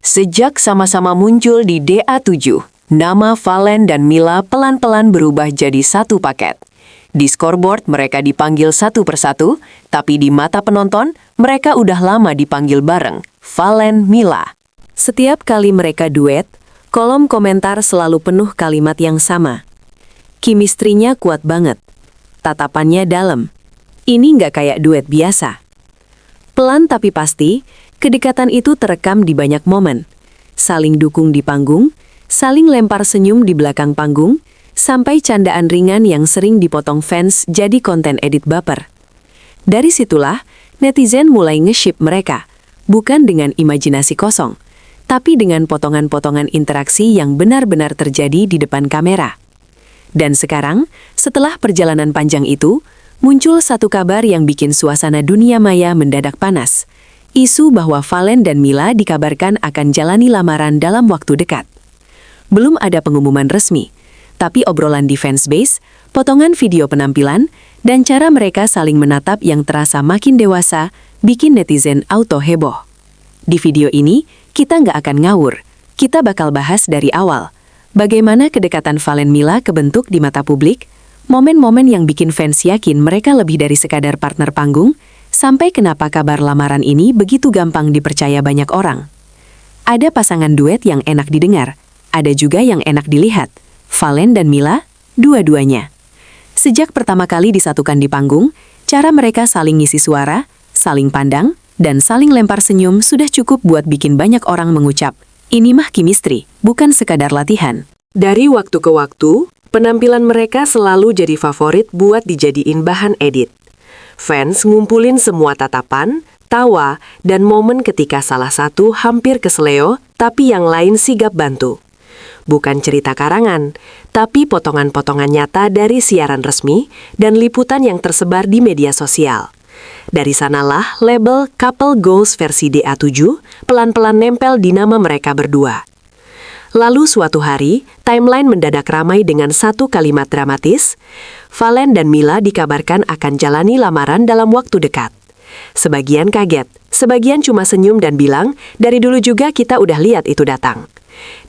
Sejak sama-sama muncul di DA7, nama Valen dan Mila pelan-pelan berubah jadi satu paket. Di scoreboard mereka dipanggil satu persatu, tapi di mata penonton mereka udah lama dipanggil bareng, Valen Mila. Setiap kali mereka duet, kolom komentar selalu penuh kalimat yang sama. Kimistrinya kuat banget, tatapannya dalam. Ini nggak kayak duet biasa. Pelan tapi pasti, kedekatan itu terekam di banyak momen. Saling dukung di panggung, saling lempar senyum di belakang panggung, sampai candaan ringan yang sering dipotong fans jadi konten edit baper. Dari situlah, netizen mulai nge-ship mereka, bukan dengan imajinasi kosong, tapi dengan potongan-potongan interaksi yang benar-benar terjadi di depan kamera. Dan sekarang, setelah perjalanan panjang itu, muncul satu kabar yang bikin suasana dunia maya mendadak panas. Isu bahwa Valen dan Mila dikabarkan akan jalani lamaran dalam waktu dekat. Belum ada pengumuman resmi, tapi obrolan di fansbase, potongan video penampilan, dan cara mereka saling menatap yang terasa makin dewasa, bikin netizen auto heboh. Di video ini, kita nggak akan ngawur. Kita bakal bahas dari awal. Bagaimana kedekatan Valen Mila kebentuk di mata publik, momen-momen yang bikin fans yakin mereka lebih dari sekadar partner panggung, sampai kenapa kabar lamaran ini begitu gampang dipercaya banyak orang. Ada pasangan duet yang enak didengar, ada juga yang enak dilihat. Valen dan Mila, dua-duanya. Sejak pertama kali disatukan di panggung, cara mereka saling ngisi suara, saling pandang, dan saling lempar senyum sudah cukup buat bikin banyak orang mengucap, ini mah chemistry, bukan sekadar latihan. Dari waktu ke waktu, penampilan mereka selalu jadi favorit buat dijadiin bahan edit. Fans ngumpulin semua tatapan, tawa, dan momen ketika salah satu hampir keseleo, tapi yang lain sigap bantu. Bukan cerita karangan, tapi potongan-potongan nyata dari siaran resmi dan liputan yang tersebar di media sosial. Dari sanalah label Couple Goals versi DA7 pelan-pelan nempel di nama mereka berdua. Lalu suatu hari, timeline mendadak ramai dengan satu kalimat dramatis, Valen dan Mila dikabarkan akan jalani lamaran dalam waktu dekat. Sebagian kaget, sebagian cuma senyum dan bilang, dari dulu juga kita udah lihat itu datang.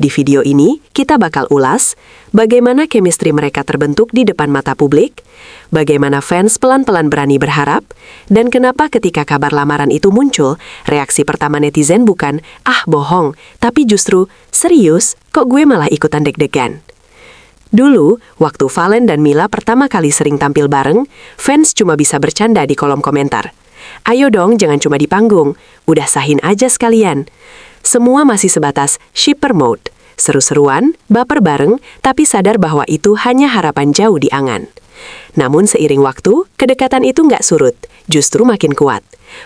Di video ini, kita bakal ulas bagaimana chemistry mereka terbentuk di depan mata publik, bagaimana fans pelan-pelan berani berharap, dan kenapa ketika kabar lamaran itu muncul, reaksi pertama netizen bukan, ah bohong, tapi justru, serius, kok gue malah ikutan deg-degan. Dulu, waktu Valen dan Mila pertama kali sering tampil bareng, fans cuma bisa bercanda di kolom komentar. Ayo dong, jangan cuma di panggung, udah sahin aja sekalian. Semua masih sebatas shipper mode, seru-seruan, baper bareng, tapi sadar bahwa itu hanya harapan jauh di angan. Namun seiring waktu, kedekatan itu nggak surut, justru makin kuat.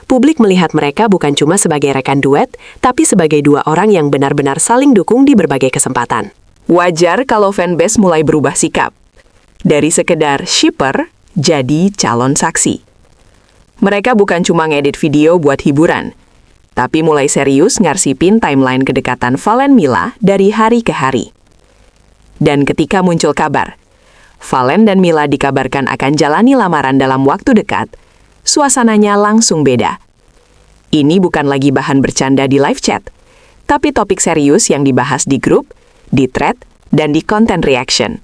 Publik melihat mereka bukan cuma sebagai rekan duet, tapi sebagai dua orang yang benar-benar saling dukung di berbagai kesempatan. Wajar kalau fanbase mulai berubah sikap. Dari sekedar shipper, jadi calon saksi. Mereka bukan cuma ngedit video buat hiburan, tapi mulai serius ngarsipin timeline kedekatan Valen Mila dari hari ke hari. Dan ketika muncul kabar, Valen dan Mila dikabarkan akan jalani lamaran dalam waktu dekat, suasananya langsung beda. Ini bukan lagi bahan bercanda di live chat, tapi topik serius yang dibahas di grup, di thread, dan di konten reaction.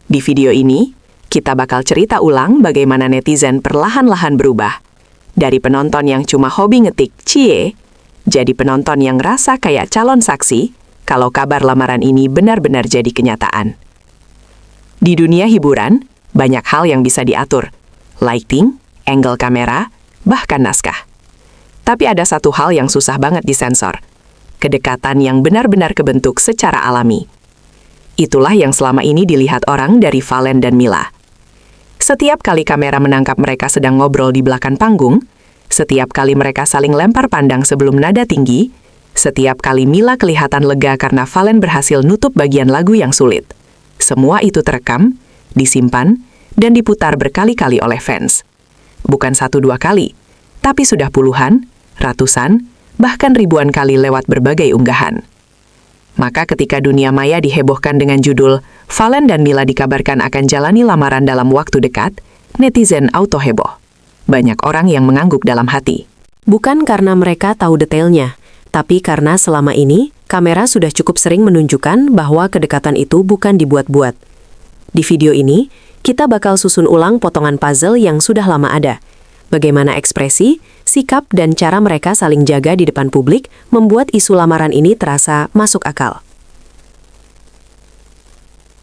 Di video ini, kita bakal cerita ulang bagaimana netizen perlahan-lahan berubah. Dari penonton yang cuma hobi ngetik cie, jadi penonton yang rasa kayak calon saksi kalau kabar lamaran ini benar-benar jadi kenyataan. Di dunia hiburan, banyak hal yang bisa diatur. Lighting, angle kamera, bahkan naskah. Tapi ada satu hal yang susah banget disensor. Kedekatan yang benar-benar kebentuk secara alami. Itulah yang selama ini dilihat orang dari Valen dan Mila. Setiap kali kamera menangkap mereka sedang ngobrol di belakang panggung, setiap kali mereka saling lempar pandang sebelum nada tinggi, setiap kali Mila kelihatan lega karena Valen berhasil nutup bagian lagu yang sulit. Semua itu terekam, disimpan, dan diputar berkali-kali oleh fans. Bukan 1-2 kali, tapi sudah puluhan, ratusan, bahkan ribuan kali lewat berbagai unggahan. Maka ketika dunia maya dihebohkan dengan judul Valen dan Mila dikabarkan akan jalani lamaran dalam waktu dekat, netizen auto heboh. Banyak orang yang mengangguk dalam hati. Bukan karena mereka tahu detailnya, Tapi karena selama ini, kamera sudah cukup sering menunjukkan bahwa kedekatan itu bukan dibuat-buat. Di video ini, kita bakal susun ulang potongan puzzle yang sudah lama ada. Bagaimana ekspresi, sikap, dan cara mereka saling jaga di depan publik membuat isu lamaran ini terasa masuk akal.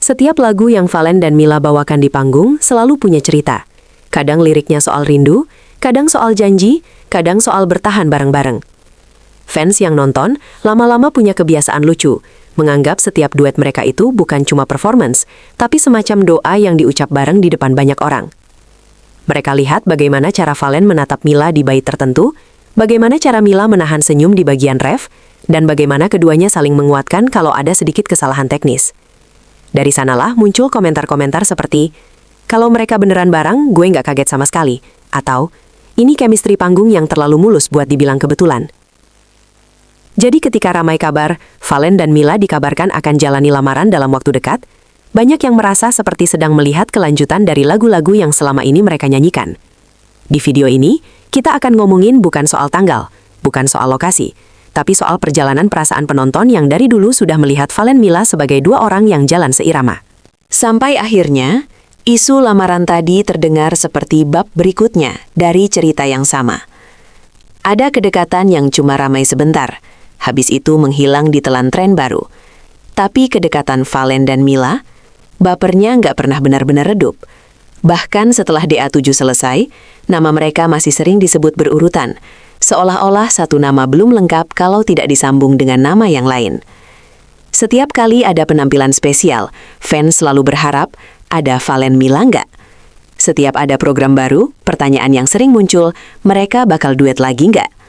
Setiap lagu yang Valen dan Mila bawakan di panggung selalu punya cerita. Kadang liriknya soal rindu, kadang soal janji, kadang soal bertahan bareng-bareng. Fans yang nonton lama-lama punya kebiasaan lucu, menganggap setiap duet mereka itu bukan cuma performance, tapi semacam doa yang diucap bareng di depan banyak orang. Mereka lihat bagaimana cara Valen menatap Mila di bait tertentu, bagaimana cara Mila menahan senyum di bagian ref, dan bagaimana keduanya saling menguatkan kalau ada sedikit kesalahan teknis. Dari sanalah muncul komentar-komentar seperti, "Kalau mereka beneran bareng, gue nggak kaget sama sekali," atau "Ini chemistry panggung yang terlalu mulus buat dibilang kebetulan." Jadi ketika ramai kabar, Valen dan Mila dikabarkan akan jalani lamaran dalam waktu dekat, banyak yang merasa seperti sedang melihat kelanjutan dari lagu-lagu yang selama ini mereka nyanyikan. Di video ini, kita akan ngomongin bukan soal tanggal, bukan soal lokasi, tapi soal perjalanan perasaan penonton yang dari dulu sudah melihat Valen Mila sebagai dua orang yang jalan seirama. Sampai akhirnya, isu lamaran tadi terdengar seperti bab berikutnya dari cerita yang sama. Ada kedekatan yang cuma ramai sebentar, habis itu menghilang ditelan tren baru. Tapi kedekatan Valen dan Mila, bapernya nggak pernah benar-benar redup. Bahkan setelah DA7 selesai, nama mereka masih sering disebut berurutan, seolah-olah satu nama belum lengkap kalau tidak disambung dengan nama yang lain. Setiap kali ada penampilan spesial, fans selalu berharap ada Valen Mila nggak? Setiap ada program baru, pertanyaan yang sering muncul, mereka bakal duet lagi nggak?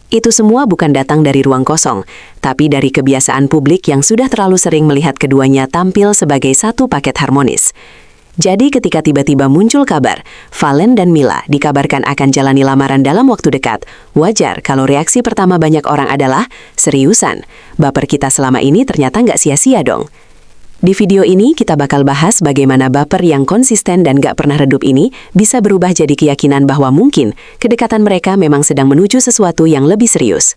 Itu semua bukan datang dari ruang kosong, tapi dari kebiasaan publik yang sudah terlalu sering melihat keduanya tampil sebagai satu paket harmonis. Jadi ketika tiba-tiba muncul kabar, Valen dan Mila dikabarkan akan jalani lamaran dalam waktu dekat, wajar kalau reaksi pertama banyak orang adalah, seriusan, baper kita selama ini ternyata nggak sia-sia dong. Di video ini kita bakal bahas bagaimana baper yang konsisten dan gak pernah redup ini bisa berubah jadi keyakinan bahwa mungkin kedekatan mereka memang sedang menuju sesuatu yang lebih serius.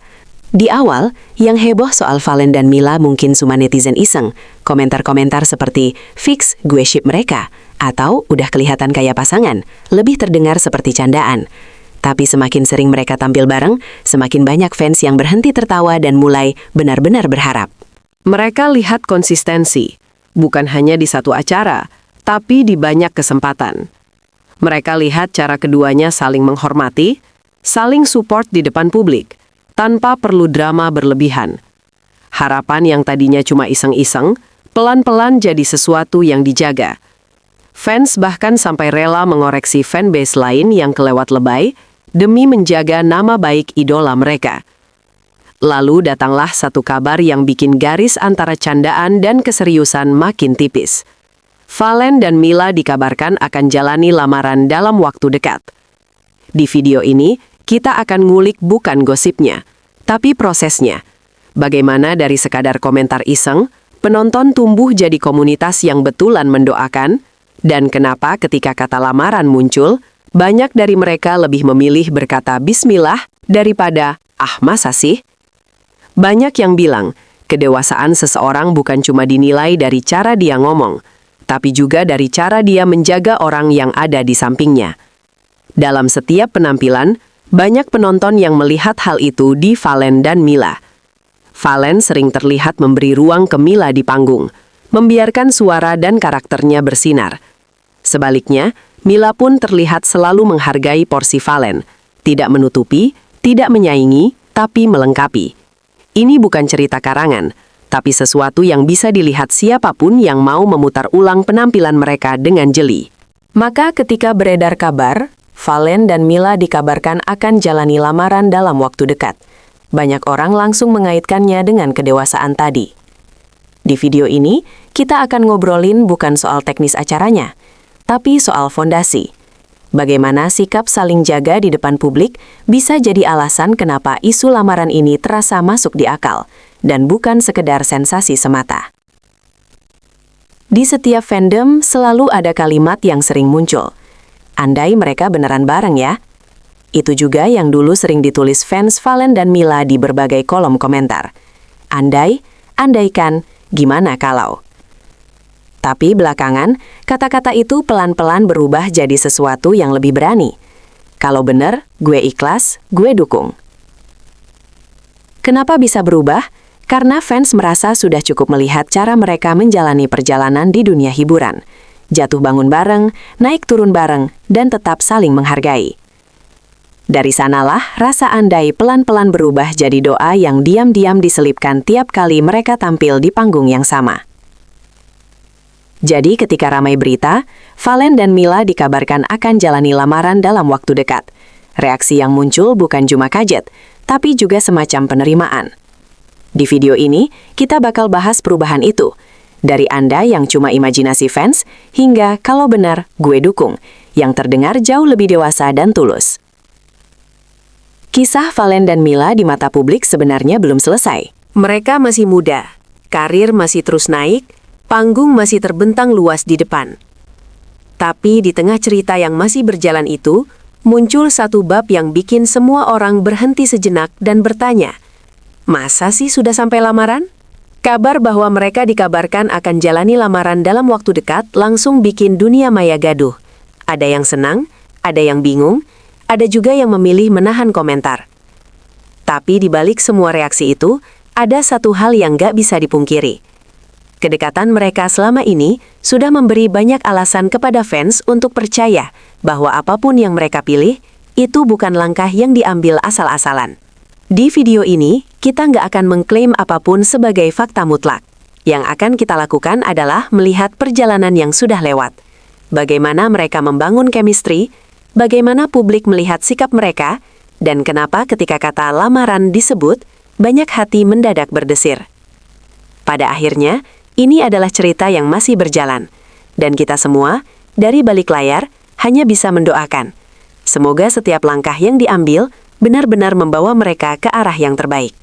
Di awal, yang heboh soal Valen dan Mila mungkin cuma netizen iseng, komentar-komentar seperti "fix gue ship mereka" atau "udah kelihatan kayak pasangan", lebih terdengar seperti candaan. Tapi semakin sering mereka tampil bareng, semakin banyak fans yang berhenti tertawa dan mulai benar-benar berharap. Mereka lihat konsistensi. Bukan hanya di satu acara, tapi di banyak kesempatan. Mereka lihat cara keduanya saling menghormati, saling support di depan publik, tanpa perlu drama berlebihan. Harapan yang tadinya cuma iseng-iseng, pelan-pelan jadi sesuatu yang dijaga. Fans bahkan sampai rela mengoreksi fanbase lain yang kelewat lebay, demi menjaga nama baik idola mereka. Lalu datanglah satu kabar yang bikin garis antara candaan dan keseriusan makin tipis. Valen dan Mila dikabarkan akan jalani lamaran dalam waktu dekat. Di video ini, kita akan ngulik bukan gosipnya, tapi prosesnya. Bagaimana dari sekadar komentar iseng, penonton tumbuh jadi komunitas yang betulan mendoakan, dan kenapa ketika kata lamaran muncul, banyak dari mereka lebih memilih berkata bismillah daripada "ah masa sih?" Banyak yang bilang, kedewasaan seseorang bukan cuma dinilai dari cara dia ngomong, tapi juga dari cara dia menjaga orang yang ada di sampingnya. Dalam setiap penampilan, banyak penonton yang melihat hal itu di Valen dan Mila. Valen sering terlihat memberi ruang ke Mila di panggung, membiarkan suara dan karakternya bersinar. Sebaliknya, Mila pun terlihat selalu menghargai porsi Valen, tidak menutupi, tidak menyaingi, tapi melengkapi. Ini bukan cerita karangan, tapi sesuatu yang bisa dilihat siapapun yang mau memutar ulang penampilan mereka dengan jeli. Maka ketika beredar kabar, Valen dan Mila dikabarkan akan jalani lamaran dalam waktu dekat. Banyak orang langsung mengaitkannya dengan kedewasaan tadi. Di video ini, kita akan ngobrolin bukan soal teknis acaranya, tapi soal fondasi. Bagaimana sikap saling jaga di depan publik bisa jadi alasan kenapa isu lamaran ini terasa masuk di akal, dan bukan sekedar sensasi semata. Di setiap fandom selalu ada kalimat yang sering muncul. Andai mereka beneran bareng ya. Itu juga yang dulu sering ditulis fans Valen dan Mila di berbagai kolom komentar. Andai, andaikan, gimana kalau? Tapi belakangan, kata-kata itu pelan-pelan berubah jadi sesuatu yang lebih berani. Kalau bener, gue ikhlas, gue dukung. Kenapa bisa berubah? Karena fans merasa sudah cukup melihat cara mereka menjalani perjalanan di dunia hiburan. Jatuh bangun bareng, naik turun bareng, dan tetap saling menghargai. Dari sanalah rasa andai pelan-pelan berubah jadi doa yang diam-diam diselipkan tiap kali mereka tampil di panggung yang sama. Jadi ketika ramai berita, Valen dan Mila dikabarkan akan jalani lamaran dalam waktu dekat. Reaksi yang muncul bukan cuma kaget, tapi juga semacam penerimaan. Di video ini, kita bakal bahas perubahan itu. Dari Anda yang cuma imajinasi fans, hingga kalau benar, gue dukung, yang terdengar jauh lebih dewasa dan tulus. Kisah Valen dan Mila di mata publik sebenarnya belum selesai. Mereka masih muda, karir masih terus naik, panggung masih terbentang luas di depan. Tapi di tengah cerita yang masih berjalan itu, muncul satu bab yang bikin semua orang berhenti sejenak dan bertanya, masa sih sudah sampai lamaran? Kabar bahwa mereka dikabarkan akan jalani lamaran dalam waktu dekat langsung bikin dunia maya gaduh. Ada yang senang, ada yang bingung, ada juga yang memilih menahan komentar. Tapi di balik semua reaksi itu, ada satu hal yang gak bisa dipungkiri. Kedekatan mereka selama ini sudah memberi banyak alasan kepada fans untuk percaya bahwa apapun yang mereka pilih, itu bukan langkah yang diambil asal-asalan. Di video ini, kita nggak akan mengklaim apapun sebagai fakta mutlak. Yang akan kita lakukan adalah melihat perjalanan yang sudah lewat. Bagaimana mereka membangun chemistry, bagaimana publik melihat sikap mereka, dan kenapa ketika kata lamaran disebut, banyak hati mendadak berdesir. Pada akhirnya, ini adalah cerita yang masih berjalan. Dan kita semua, dari balik layar, hanya bisa mendoakan. Semoga setiap langkah yang diambil benar-benar membawa mereka ke arah yang terbaik.